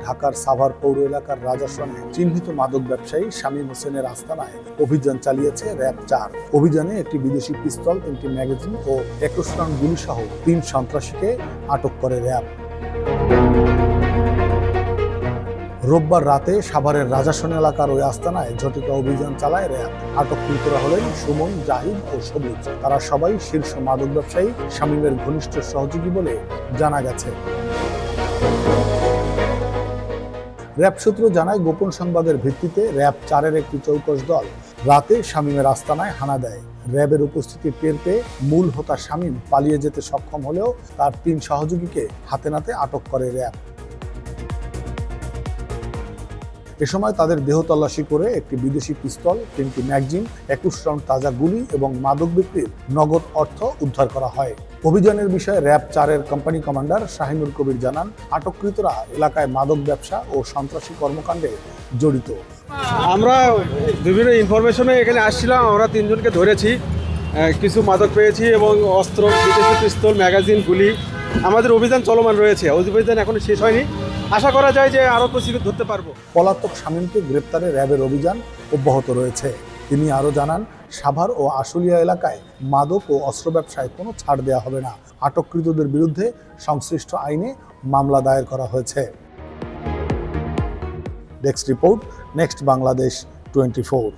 ঢাকার সাভার পৌর এলাকার রাজাসনে চিহ্নিত মাদক ব্যবসায়ী শামীম হোসেনের আস্তানায় অভিযান চালিয়েছে র্যাব-4। অভিযানে একটি বিদেশি পিস্তল, 3টি ম্যাগাজিন ও 21 রাউন্ড গুলি সহ 3 সন্ত্রাসীকে আটক করে র্যাব। রোববার রাতে সাভারের রাজাসন এলাকার ওই আস্তানায় ঝটিকা অভিযান চালায় র্যাব। আটককৃতরা হলেন সুমন, জাহিদ ও সবুজ। তারা সবাই শীর্ষ মাদক ব্যবসায়ী শামীমের ঘনিষ্ঠ সহযোগী বলে জানা গেছে। র্যাব সূত্র জানায়, গোপন সংবাদের ভিত্তিতে র্যাব-4-এর একটি চৌকস দল রাতে শামীমের আস্তানায় হানা দেয়। র্যাবের উপস্থিতি টের পেয়ে মূল হোতা শামীম পালিয়ে যেতে সক্ষম হলেও তার 3 সহযোগীকে হাতে নাতে আটক করে র্যাব। এ সময় তাদের দেহ তল্লাশি করে একটি বিদেশি পিস্তল, 3টি ম্যাগাজিন, 21 রাউন্ড তাজা গুলি এবং মাদক বিক্রির নগদ অর্থ উদ্ধার করা হয়। অভিযানের বিষয়ে র্যাব-4-এর কোম্পানি কমান্ডার শাহিনুর কবির জানান, আটককৃতরা এলাকায় মাদক ব্যবসা ও সন্ত্রাসী কর্মকাণ্ডে জড়িত। আমরা বিভিন্ন ইনফরমেশনে এখানে আসছিলাম, আমরা 3 জনকে ধরেছি, কিছু মাদক পেয়েছি এবং অস্ত্র, বিদেশি পিস্তল, ম্যাগাজিন, গুলি। আমাদের অভিযান চলমান রয়েছে, অভিযান এখনো শেষ হয়নি। আশা করা যায় যে আরও কিছু ধরতে পারবো। পলাতক শামীমকে গ্রেপ্তারে র্যাবের অভিযান অব্যাহত রয়েছে। তিনি আরও জানান, সাভার ও আশুলিয়া এলাকায় মাদক ও অস্ত্র ব্যবসায় কোনো ছাড় দেওয়া হবে না। আটককৃতদের বিরুদ্ধে সংশ্লিষ্ট আইনে মামলা দায়ের করা হয়েছে। Desk report, next Bangladesh 24।